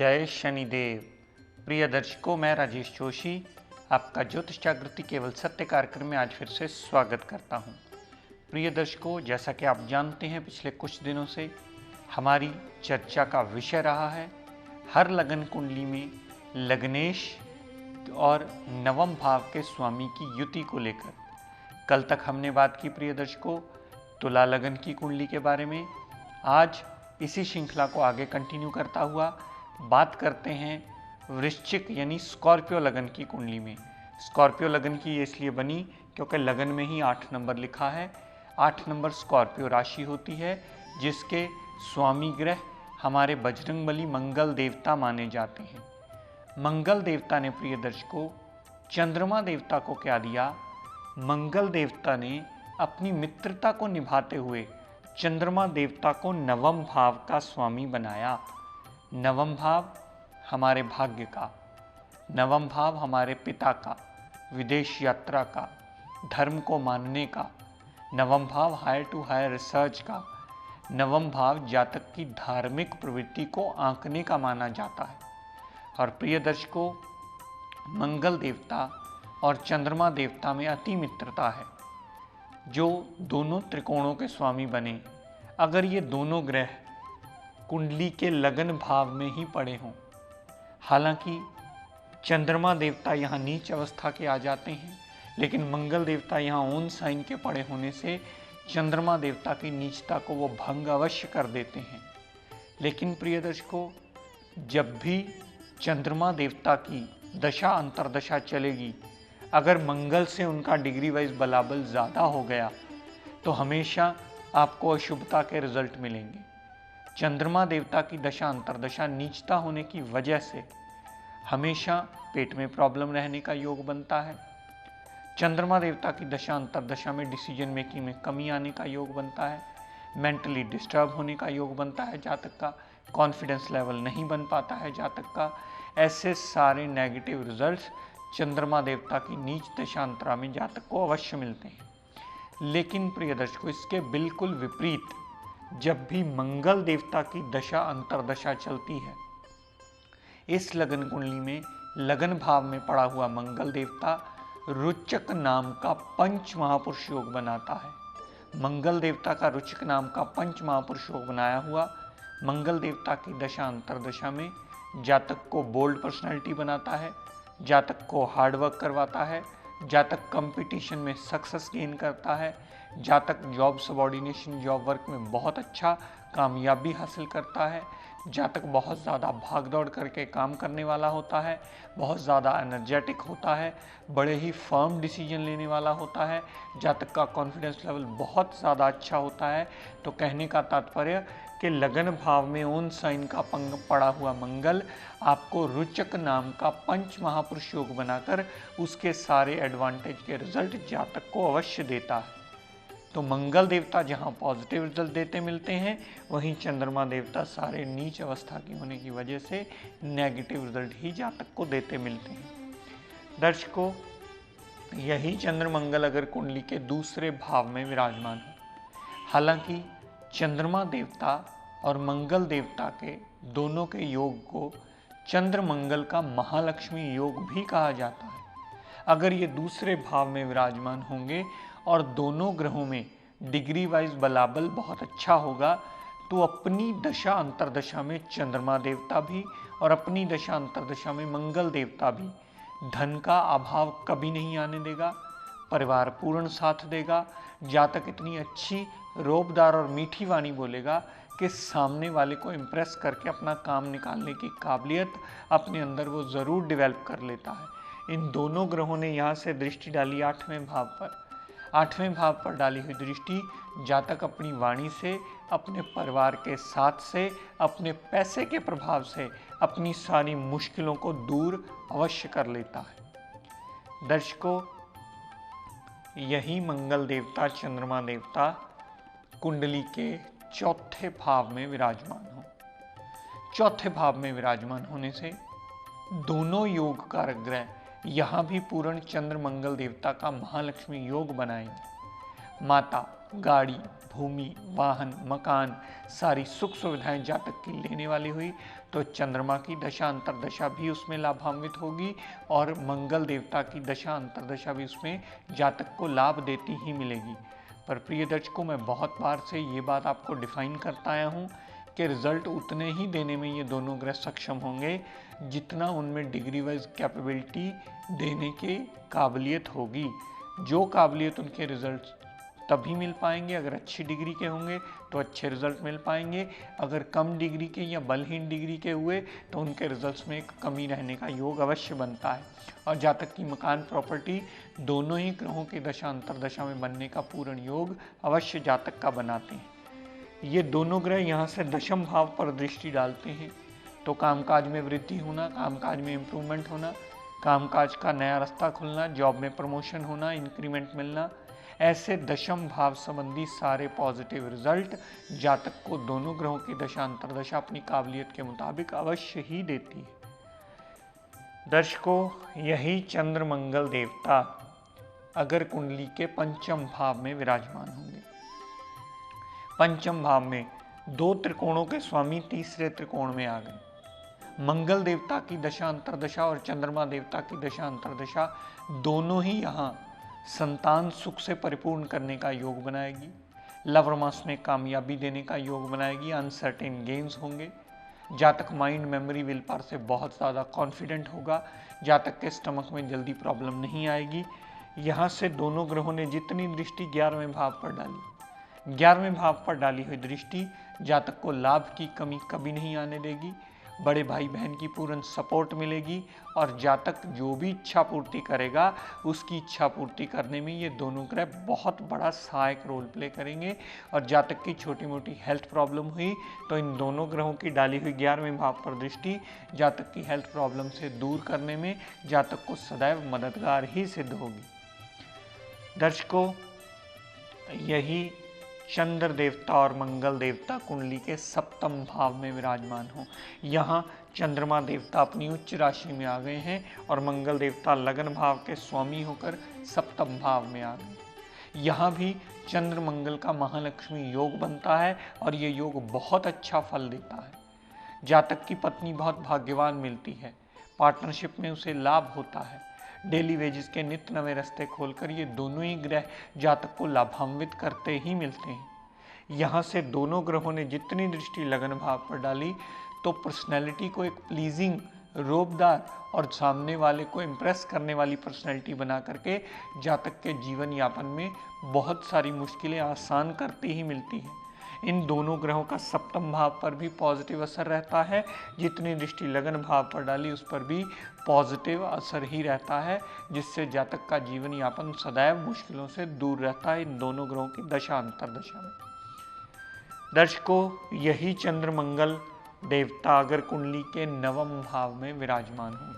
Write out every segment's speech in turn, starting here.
जय शनिदेव। प्रिय दर्शकों, मैं राजेश जोशी आपका ज्योतिष जागृति केवल सत्य कार्यक्रम में आज फिर से स्वागत करता हूं। प्रिय दर्शकों, जैसा कि आप जानते हैं, पिछले कुछ दिनों से हमारी चर्चा का विषय रहा है हर लगन कुंडली में लग्नेश और नवम भाव के स्वामी की युति को लेकर। कल तक हमने बात की प्रिय दर्शकों तुला लगन की कुंडली के बारे में। आज इसी श्रृंखला को आगे कंटिन्यू करता हुआ बात करते हैं वृश्चिक यानी स्कॉर्पियो लगन की कुंडली में। स्कॉर्पियो लगन की ये इसलिए बनी क्योंकि लगन में ही 8 नंबर लिखा है। 8 नंबर स्कॉर्पियो राशि होती है जिसके स्वामी ग्रह हमारे बजरंगबली मंगल देवता माने जाते हैं। मंगल देवता ने प्रिय दर्शकों चंद्रमा देवता को क्या दिया? मंगल देवता ने अपनी मित्रता को निभाते हुए चंद्रमा देवता को नवम भाव का स्वामी बनाया। नवम भाव हमारे भाग्य का, नवम भाव हमारे पिता का, विदेश यात्रा का, धर्म को मानने का, नवम भाव हायर टू हायर रिसर्च का, नवम भाव जातक की धार्मिक प्रवृत्ति को आंकने का माना जाता है। और प्रिय दर्शकों, मंगल देवता और चंद्रमा देवता में अति मित्रता है। जो दोनों त्रिकोणों के स्वामी बने, अगर ये दोनों ग्रह कुंडली के लगन भाव में ही पड़े हों, हालांकि चंद्रमा देवता यहाँ नीच अवस्था के आ जाते हैं, लेकिन मंगल देवता यहाँ ओन साइन के पड़े होने से चंद्रमा देवता की नीचता को वो भंग अवश्य कर देते हैं। लेकिन प्रिय दर्शकों, जब भी चंद्रमा देवता की दशा अंतरदशा चलेगी, अगर मंगल से उनका डिग्री वाइज बलाबल ज़्यादा हो गया तो हमेशा आपको अशुभता के रिजल्ट मिलेंगे। चंद्रमा देवता की दशा अंतरदशा नीचता होने की वजह से हमेशा पेट में प्रॉब्लम रहने का योग बनता है। चंद्रमा देवता की दशा अंतरदशा में डिसीजन मेकिंग में कमी आने का योग बनता है। मेंटली डिस्टर्ब होने का योग बनता है जातक का। कॉन्फिडेंस लेवल नहीं बन पाता है जातक का। ऐसे सारे नेगेटिव रिजल्ट्स चंद्रमा देवता की नीच दशांतरा में जातक को अवश्य मिलते हैं। लेकिन प्रिय दर्शकों, इसके बिल्कुल विपरीत जब भी मंगल देवता की दशा अंतरदशा चलती है, इस लगन कुंडली में लगन भाव में पड़ा हुआ मंगल देवता रुचक नाम का पंच महापुरुष योग बनाता है। मंगल देवता का रुचक नाम का पंच महापुरुष योग बनाया हुआ मंगल देवता की दशा अंतरदशा में जातक को बोल्ड पर्सनालिटी बनाता है, जातक को हार्डवर्क करवाता है, जातक कंपटीशन में सक्सेस गेन करता है, जातक जॉब सबॉर्डिनेशन जॉब वर्क में बहुत अच्छा कामयाबी हासिल करता है, जातक बहुत ज़्यादा भाग दौड़ करके काम करने वाला होता है, बहुत ज़्यादा एनर्जेटिक होता है, बड़े ही फर्म डिसीजन लेने वाला होता है, जातक का कॉन्फिडेंस लेवल बहुत ज़्यादा अच्छा होता है। तो कहने का तात्पर्य कि लगन भाव में ओन साइन का पंग पड़ा हुआ मंगल आपको रुचक नाम का पंच महापुरुष योग बनाकर उसके सारे एडवांटेज के रिजल्ट जातक को अवश्य देता है। तो मंगल देवता जहाँ पॉजिटिव रिजल्ट देते मिलते हैं, वहीं चंद्रमा देवता सारे नीच अवस्था की होने की वजह से नेगेटिव रिजल्ट ही जातक को देते मिलते हैं। दर्शकों, यही चंद्र मंगल अगर कुंडली के दूसरे भाव में विराजमान हो, हालांकि चंद्रमा देवता और मंगल देवता के दोनों के योग को चंद्र मंगल का महालक्ष्मी योग भी कहा जाता है। अगर ये दूसरे भाव में विराजमान होंगे और दोनों ग्रहों में डिग्री वाइज बलाबल बहुत अच्छा होगा, तो अपनी दशा अंतरदशा में चंद्रमा देवता भी और अपनी दशा अंतरदशा में मंगल देवता भी धन का अभाव कभी नहीं आने देगा, परिवार पूर्ण साथ देगा। जातक इतनी अच्छी रोबदार और मीठी वाणी बोलेगा कि सामने वाले को इम्प्रेस करके अपना काम निकालने की काबिलियत अपने अंदर वो ज़रूर डेवलप कर लेता है। इन दोनों ग्रहों ने यहाँ से दृष्टि डाली 8वें भाव पर। 8वें भाव पर डाली हुई दृष्टि जातक अपनी वाणी से, अपने परिवार के साथ से, अपने पैसे के प्रभाव से अपनी सारी मुश्किलों को दूर अवश्य कर लेता है। दर्शकों, यही मंगल देवता चंद्रमा देवता कुंडली के चौथे भाव में विराजमान हो। चौथे भाव में विराजमान होने से दोनों योग कारक ग्रह यहाँ भी पूर्ण चंद्र मंगल देवता का महालक्ष्मी योग बनाएंगे। माता, गाड़ी, भूमि, वाहन, मकान, सारी सुख सुविधाएं जातक की लेने वाली हुई तो चंद्रमा की दशा अंतरदशा भी उसमें लाभान्वित होगी और मंगल देवता की दशा अंतरदशा भी उसमें जातक को लाभ देती ही मिलेगी। पर प्रिय दर्शकों, मैं बहुत बार से ये बात आपको डिफाइन करता आया हूँ कि रिजल्ट उतने ही देने में ये दोनों ग्रह सक्षम होंगे जितना उनमें डिग्री वाइज कैपेबिलिटी देने की काबिलियत होगी। जो काबिलियत उनके रिजल्ट तभी मिल पाएंगे अगर अच्छी डिग्री के होंगे तो अच्छे रिजल्ट मिल पाएंगे, अगर कम डिग्री के या बलहीन डिग्री के हुए तो उनके रिजल्ट्स में एक कमी रहने का योग अवश्य बनता है। और जातक की मकान प्रॉपर्टी दोनों ही ग्रहों की दशा अंतरदशा में बनने का पूर्ण योग अवश्य जातक का बनाते हैं। ये दोनों ग्रह यहाँ से दशम भाव पर दृष्टि डालते हैं तो कामकाज में वृद्धि होना, कामकाज में इम्प्रूवमेंट होना, कामकाज का नया रास्ता खुलना, जॉब में प्रमोशन होना, इंक्रीमेंट मिलना, ऐसे दशम भाव संबंधी सारे पॉजिटिव रिजल्ट जातक को दोनों ग्रहों की दशा अंतरदशा अपनी काबिलियत के मुताबिक अवश्य ही देती है। दर्शकों, यही चंद्र मंगल देवता अगर कुंडली के पंचम भाव में विराजमान होंगे, पंचम भाव में दो त्रिकोणों के स्वामी तीसरे त्रिकोण में आ गए, मंगल देवता की दशा अंतरदशा और चंद्रमा देवता की दशा अंतरदशा दोनों ही यहाँ संतान सुख से परिपूर्ण करने का योग बनाएगी, लव रोमांस में कामयाबी देने का योग बनाएगी, अनसर्टेन गेम्स होंगे, जातक माइंड मेमोरी विल पावर से बहुत ज़्यादा कॉन्फिडेंट होगा, जातक के स्टमक में जल्दी प्रॉब्लम नहीं आएगी। यहाँ से दोनों ग्रहों ने जितनी दृष्टि 11वें भाव पर डाली, 11वें भाव पर डाली हुई दृष्टि जातक को लाभ की कमी कभी नहीं आने देगी, बड़े भाई बहन की पूर्ण सपोर्ट मिलेगी और जातक जो भी इच्छा पूर्ति करेगा उसकी इच्छा पूर्ति करने में ये दोनों ग्रह बहुत बड़ा सहायक रोल प्ले करेंगे। और जातक की छोटी मोटी हेल्थ प्रॉब्लम हुई तो इन दोनों ग्रहों की डाली हुई 11वें भाव पर दृष्टि जातक की हेल्थ प्रॉब्लम से दूर करने में जातक को सदैव मददगार ही सिद्ध होगी। दर्शकों, यही चंद्र देवता और मंगल देवता कुंडली के सप्तम भाव में विराजमान हो। यहाँ चंद्रमा देवता अपनी उच्च राशि में आ गए हैं और मंगल देवता लगन भाव के स्वामी होकर सप्तम भाव में आ गए। यहाँ भी चंद्र मंगल का महालक्ष्मी योग बनता है और ये योग बहुत अच्छा फल देता है। जातक की पत्नी बहुत भाग्यवान मिलती है, पार्टनरशिप में उसे लाभ होता है, डेली वेजेस के नित्य नवे रास्ते खोलकर ये दोनों ही ग्रह जातक को लाभान्वित करते ही मिलते हैं। यहाँ से दोनों ग्रहों ने जितनी दृष्टि लगन भाव पर डाली तो पर्सनैलिटी को एक प्लीजिंग, रोबदार और सामने वाले को इम्प्रेस करने वाली पर्सनैलिटी बना करके जातक के जीवन यापन में बहुत सारी मुश्किलें आसान करती ही मिलती हैं। इन दोनों ग्रहों का सप्तम भाव पर भी पॉजिटिव असर रहता है, जितनी दृष्टि लगन भाव पर डाली उस पर भी पॉजिटिव असर ही रहता है, जिससे जातक का जीवन यापन सदैव मुश्किलों से दूर रहता है इन दोनों ग्रहों की दशा अंतरदशा में। दर्शकों, यही चंद्र मंगल देवता अगर कुंडली के नवम भाव में विराजमान हो,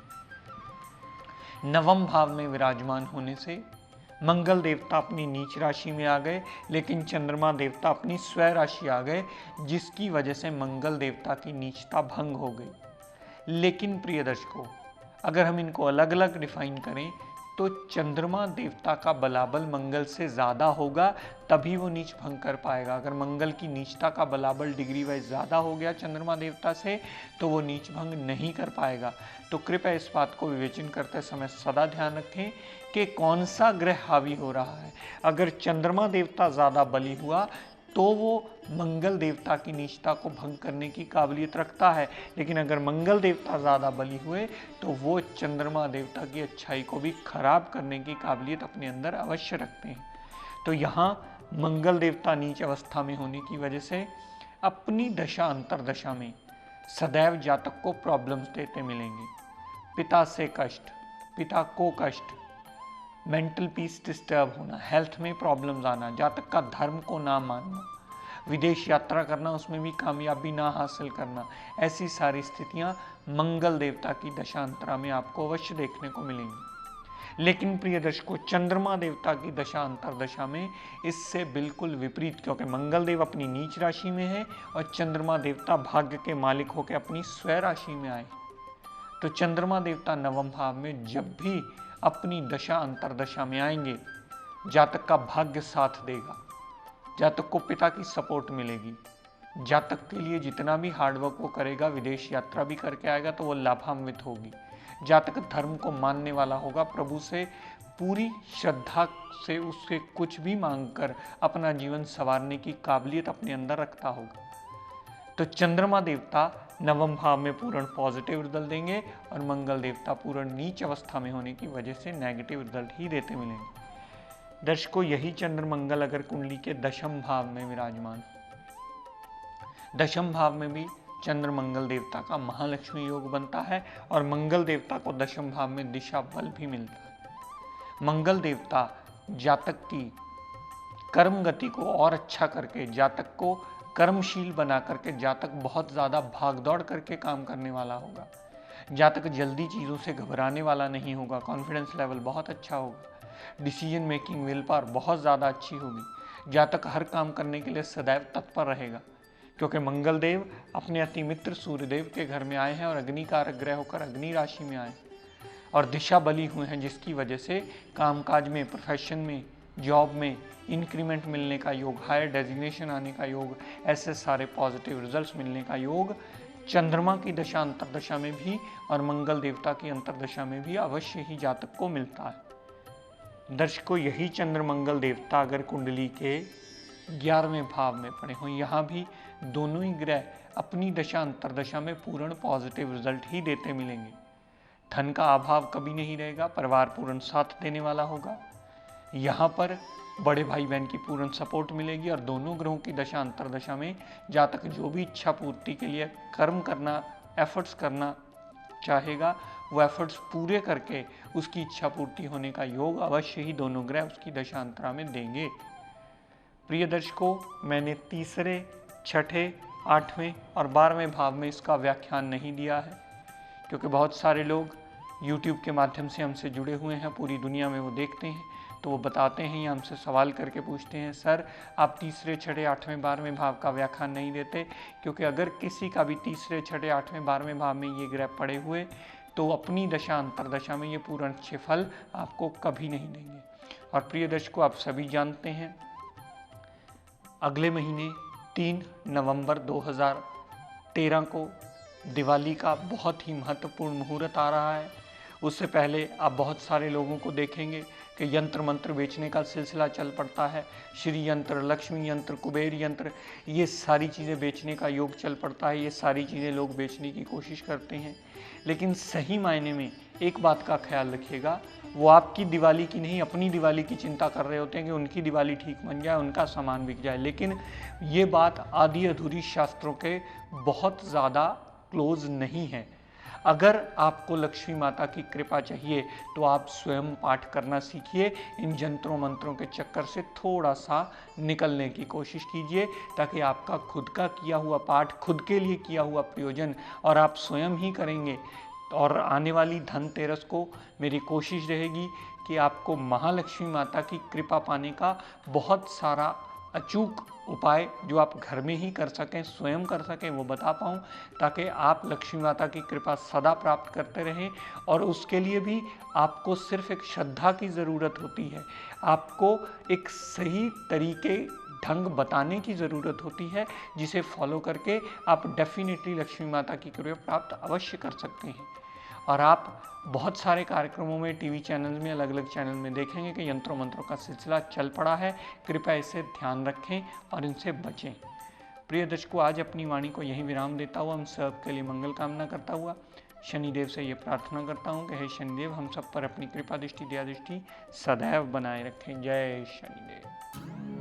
नवम भाव में विराजमान होने से मंगल देवता अपनी नीच राशि में आ गए लेकिन चंद्रमा देवता अपनी स्वय राशि आ गए, जिसकी वजह से मंगल देवता की नीचता भंग हो गई। लेकिन प्रिय दर्शकों, अगर हम इनको अलग अलग डिफाइन करें तो चंद्रमा देवता का बलाबल मंगल से ज़्यादा होगा तभी वो नीच भंग कर पाएगा। अगर मंगल की नीचता का बलाबल डिग्री वाइज ज़्यादा हो गया चंद्रमा देवता से तो वो नीच भंग नहीं कर पाएगा। तो कृपया इस बात को विवेचन करते समय सदा ध्यान रखें कि कौन सा ग्रह हावी हो रहा है। अगर चंद्रमा देवता ज़्यादा बली हुआ तो वो मंगल देवता की नीचता को भंग करने की काबिलियत रखता है, लेकिन अगर मंगल देवता ज़्यादा बली हुए तो वो चंद्रमा देवता की अच्छाई को भी खराब करने की काबिलियत अपने अंदर अवश्य रखते हैं। तो यहाँ मंगल देवता नीच अवस्था में होने की वजह से अपनी दशा अंतरदशा में सदैव जातक को प्रॉब्लम्स देते मिलेंगे। पिता से कष्ट, पिता को कष्ट, मेंटल पीस डिस्टर्ब होना, हेल्थ में प्रॉब्लम्स आना, जातक का धर्म को ना मानना, विदेश यात्रा करना उसमें भी कामयाबी ना हासिल करना, ऐसी सारी स्थितियां मंगल देवता की दशांतरा में आपको अवश्य देखने को मिलेंगी। लेकिन प्रिय दर्शकों, चंद्रमा देवता की दशा अंतरदशा में इससे बिल्कुल विपरीत, क्योंकि मंगल देव अपनी नीच राशि में है और चंद्रमा देवता भाग्य के मालिक होकर अपनी स्वय राशि में आए। तो चंद्रमा देवता नवम भाव में जब भी अपनी दशा अंतरदशा में आएंगे जातक का भाग्य साथ देगा, जातक को पिता की सपोर्ट मिलेगी, जातक के लिए जितना भी हार्डवर्क वो करेगा, विदेश यात्रा भी करके आएगा तो वो लाभान्वित होगी। जातक धर्म को मानने वाला होगा, प्रभु से पूरी श्रद्धा से उससे कुछ भी मांगकर अपना जीवन संवारने की काबिलियत अपने अंदर रखता होगा। तो चंद्रमा देवता नवम भाव में पूर्ण पॉजिटिव रिजल्ट देंगे और मंगल देवता पूर्ण नीच अवस्था में होने की वजह से नेगेटिव रिजल्ट ही देते मिलेंगे। दर्शकों, यही चंद्र मंगल अगर कुंडली के दशम भाव में विराजमान, दशम भाव में भी चंद्र मंगल देवता का महालक्ष्मी योग बनता है और मंगल देवता को दशम भाव में दिशा बल भी मिलता है। मंगल देवता जातक की कर्म गति को और अच्छा करके, जातक को कर्मशील बना करके, जातक बहुत ज़्यादा भागदौड़ करके काम करने वाला होगा। जातक जल्दी चीज़ों से घबराने वाला नहीं होगा, कॉन्फिडेंस लेवल बहुत अच्छा होगा, डिसीजन मेकिंग विल पावर बहुत ज़्यादा अच्छी होगी। जातक हर काम करने के लिए सदैव तत्पर रहेगा, क्योंकि मंगल देव अपने अति मित्र सूर्यदेव के घर में आए हैं और अग्नि कारक ग्रह होकर अग्नि राशि में आए और दिशा बली हुए हैं, जिसकी वजह से कामकाज में, प्रोफेशन में, जॉब में इंक्रीमेंट मिलने का योग, हायर डेजिग्नेशन आने का योग, ऐसे सारे पॉजिटिव रिजल्ट्स मिलने का योग चंद्रमा की दशा अंतरदशा में भी और मंगल देवता की अंतरदशा में भी अवश्य ही जातक को मिलता है। दर्शकों, यही चंद्र मंगल देवता अगर कुंडली के 11वें भाव में पड़े हों, यहाँ भी दोनों ही ग्रह अपनी दशा अंतरदशा में पूर्ण पॉजिटिव रिजल्ट ही देते मिलेंगे। धन का अभाव कभी नहीं रहेगा, परिवार पूर्ण साथ देने वाला होगा, यहाँ पर बड़े भाई बहन की पूर्ण सपोर्ट मिलेगी और दोनों ग्रहों की दशा अंतरदशा में जातक जो भी इच्छा पूर्ति के लिए कर्म करना, एफर्ट्स करना चाहेगा, वो एफर्ट्स पूरे करके उसकी इच्छा पूर्ति होने का योग अवश्य ही दोनों ग्रह उसकी दशांतरा में देंगे। प्रिय दर्शकों, मैंने तीसरे, छठे, 8वें और 12वें भाव में इसका व्याख्यान नहीं दिया है, क्योंकि बहुत सारे लोग YouTube के माध्यम से हमसे जुड़े हुए हैं, पूरी दुनिया में वो देखते हैं, तो वो बताते हैं या हमसे सवाल करके पूछते हैं, सर आप तीसरे, छठे, 8वें, 12वें भाव का व्याख्यान नहीं देते, क्योंकि अगर किसी का भी तीसरे, छठे, 8वें, 12वें भाव में ये ग्रह पड़े हुए तो अपनी दशा अंतरदशा में ये पूर्ण अच्छे फल आपको कभी नहीं देंगे। और प्रिय दर्शकों, आप सभी जानते हैं अगले महीने 3 नवंबर 2013 को दिवाली का बहुत ही महत्वपूर्ण मुहूर्त आ रहा है। उससे पहले आप बहुत सारे लोगों को देखेंगे कि यंत्र मंत्र बेचने का सिलसिला चल पड़ता है। श्री यंत्र, लक्ष्मी यंत्र, कुबेर यंत्र, ये सारी चीज़ें बेचने का योग चल पड़ता है। ये सारी चीज़ें लोग बेचने की कोशिश करते हैं, लेकिन सही मायने में एक बात का ख्याल रखिएगा, वो आपकी दिवाली की नहीं, अपनी दिवाली की चिंता कर रहे होते हैं कि उनकी दिवाली ठीक बन जाए, उनका सामान बिक जाए। लेकिन ये बात आदि अधूरी शास्त्रों के बहुत ज़्यादा क्लोज नहीं है। अगर आपको लक्ष्मी माता की कृपा चाहिए तो आप स्वयं पाठ करना सीखिए, इन जंत्रों मंत्रों के चक्कर से थोड़ा सा निकलने की कोशिश कीजिए, ताकि आपका खुद का किया हुआ पाठ, खुद के लिए किया हुआ प्रयोजन और आप स्वयं ही करेंगे। और आने वाली धनतेरस को मेरी कोशिश रहेगी कि आपको महालक्ष्मी माता की कृपा पाने का बहुत सारा अचूक उपाय जो आप घर में ही कर सकें, स्वयं कर सकें, वो बता पाऊँ, ताकि आप लक्ष्मी माता की कृपा सदा प्राप्त करते रहें। और उसके लिए भी आपको सिर्फ एक श्रद्धा की ज़रूरत होती है, आपको एक सही तरीके ढंग बताने की ज़रूरत होती है, जिसे फॉलो करके आप डेफिनेटली लक्ष्मी माता की कृपा प्राप्त अवश्य कर सकते हैं। और आप बहुत सारे कार्यक्रमों में, टीवी चैनल में, अलग अलग चैनल में देखेंगे कि यंत्रों मंत्रों का सिलसिला चल पड़ा है। कृपया इसे ध्यान रखें और इनसे बचें। प्रिय दर्शकों, आज अपनी वाणी को यहीं विराम देता हुआ हम सब के लिए मंगल कामना करता हुआ शनिदेव से ये प्रार्थना करता हूँ कि हे शनिदेव, हम सब पर अपनी कृपा दृष्टि, दया दृष्टि सदैव बनाए रखें। जय शनिदेव।